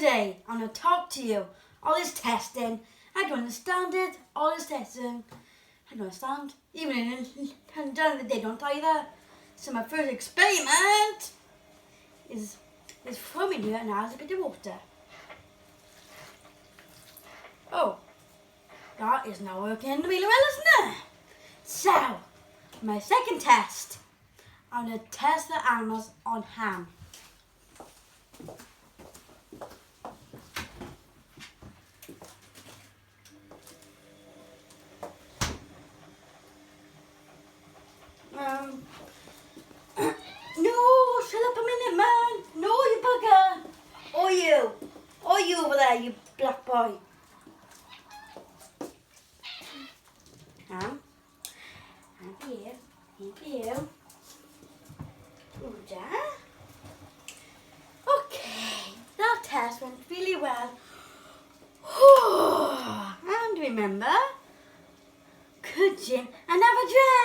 today I'm going to talk to you. All this testing, I don't understand it. All this testing, I don't understand. Even in they don't either. So my first experiment is from in here and has a bit of water. Oh, that is not working really well, isn't it? So, my second test, I'm going to test the animals on ham. No, shut up a minute, man. No, you bugger. Or you over there, you black boy. Ham here. Roger. Okay, that test went really well. And remember, good gin and have a drink.